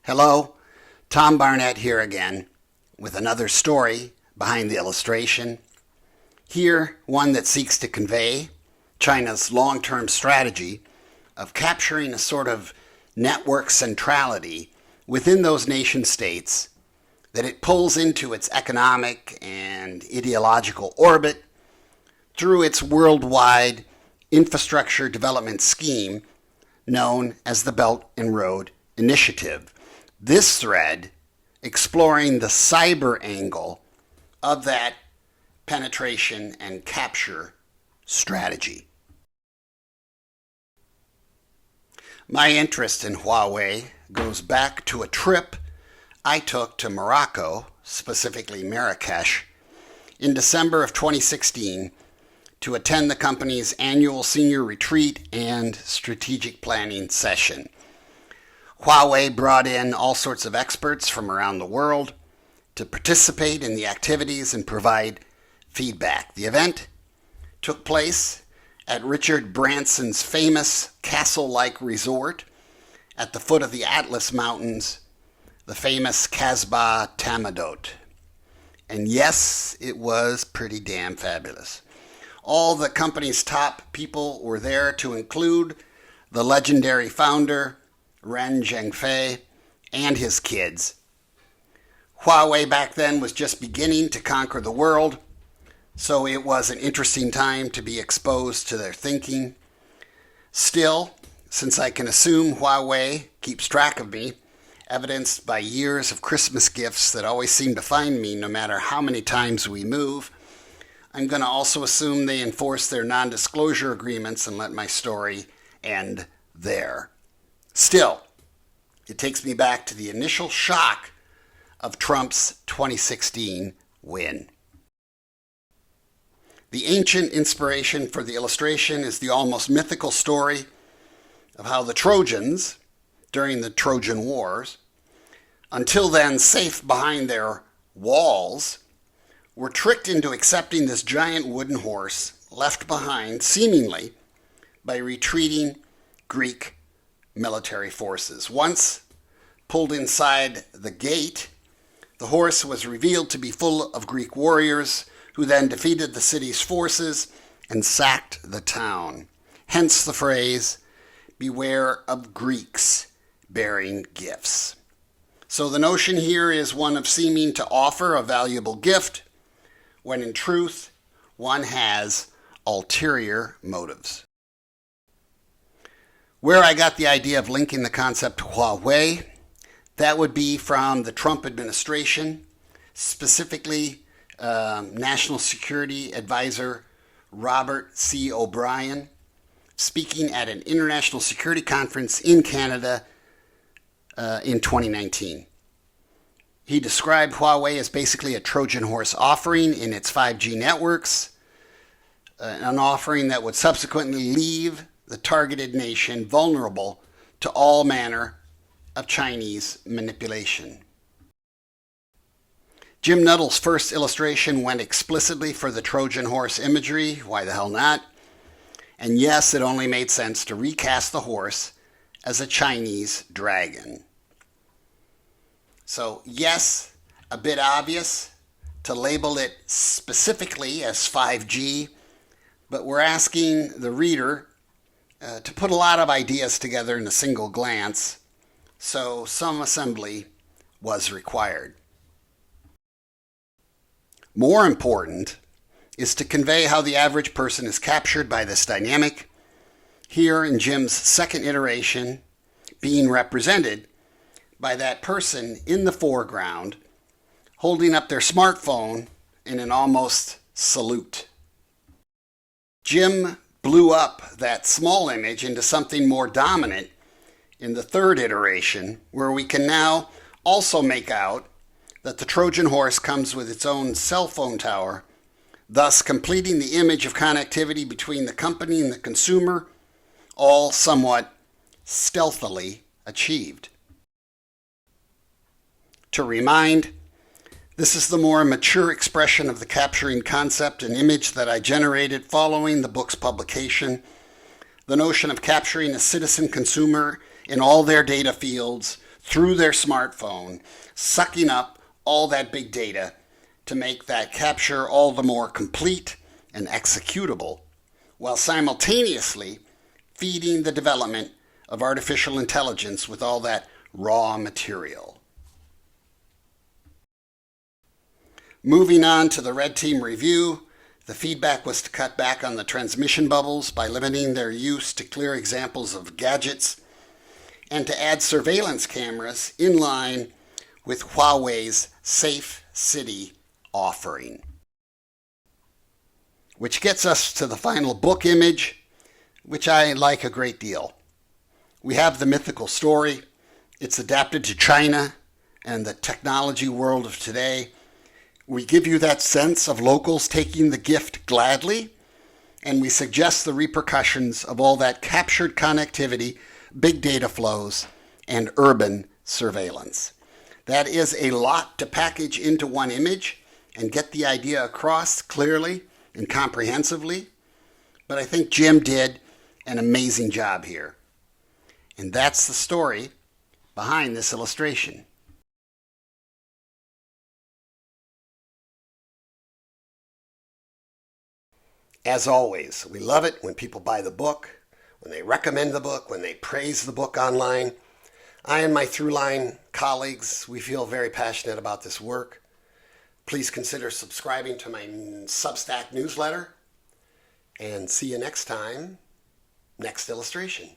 Hello, Tom Barnett here again with another story behind the illustration. Here, one that seeks to convey China's long-term strategy of capturing a sort of network centrality within those nation-states that it pulls into its economic and ideological orbit through its worldwide infrastructure development scheme known as the Belt and Road Initiative. This thread exploring the cyber angle of that penetration and capture strategy. My interest in Huawei goes back to a trip I took to Morocco, specifically Marrakesh, in December of 2016 to attend the company's annual senior retreat and strategic planning session. Huawei brought in all sorts of experts from around the world to participate in the activities and provide feedback. The event took place at Richard Branson's famous castle-like resort at the foot of the Atlas Mountains, the famous Casbah Tamadot. And yes, it was pretty damn fabulous. All the company's top people were there, to include the legendary founder, Ren Zhengfei, and his kids. Huawei back then was just beginning to conquer the world, so it was an interesting time to be exposed to their thinking. Still, since I can assume Huawei keeps track of me, evidenced by years of Christmas gifts that always seem to find me no matter how many times we move, I'm going to also assume they enforce their non-disclosure agreements and let my story end there. Still, it takes me back to the initial shock of Trump's 2016 win. The ancient inspiration for the illustration is the almost mythical story of how the Trojans, during the Trojan Wars, until then safe behind their walls, were tricked into accepting this giant wooden horse left behind, seemingly, by retreating Greek military forces. Once pulled inside the gate, the horse was revealed to be full of Greek warriors who then defeated the city's forces and sacked the town. Hence the phrase, "Beware of Greeks bearing gifts." So the notion here is one of seeming to offer a valuable gift when in truth one has ulterior motives. Where I got the idea of linking the concept to Huawei, that would be from the Trump administration, specifically National Security Advisor Robert C. O'Brien, speaking at an international security conference in Canada in 2019. He described Huawei as basically a Trojan horse offering in its 5G networks, an offering that would subsequently leave the targeted nation vulnerable to all manner of Chinese manipulation. Jim Nuttall's first illustration went explicitly for the Trojan horse imagery. Why the hell not? And yes, it only made sense to recast the horse as a Chinese dragon. So yes, a bit obvious to label it specifically as 5G, but we're asking the reader to put a lot of ideas together in a single glance, so some assembly was required. More important is to convey how the average person is captured by this dynamic, here in Jim's second iteration being represented by that person in the foreground holding up their smartphone in an almost salute. Jim blew up that small image into something more dominant in the third iteration, where we can now also make out that the Trojan horse comes with its own cell phone tower, thus completing the image of connectivity between the company and the consumer, all somewhat stealthily achieved. To remind, this is the more mature expression of the capturing concept and image that I generated following the book's publication. The notion of capturing a citizen consumer in all their data fields through their smartphone, sucking up all that big data to make that capture all the more complete and executable, while simultaneously feeding the development of artificial intelligence with all that raw material. Moving on to the red team review, the feedback was to cut back on the transmission bubbles by limiting their use to clear examples of gadgets and to add surveillance cameras in line with Huawei's Safe City offering. Which gets us to the final book image, which I like a great deal. We have the mythical story. It's adapted to China and the technology world of today. We give you that sense of locals taking the gift gladly, and we suggest the repercussions of all that captured connectivity, big data flows, and urban surveillance. That is a lot to package into one image and get the idea across clearly and comprehensively, but I think Jim did an amazing job here. And that's the story behind this illustration. As always, we love it when people buy the book, when they recommend the book, when they praise the book online. I and my Throughline colleagues, we feel very passionate about this work. Please consider subscribing to my Substack newsletter, and see you next time, next illustration.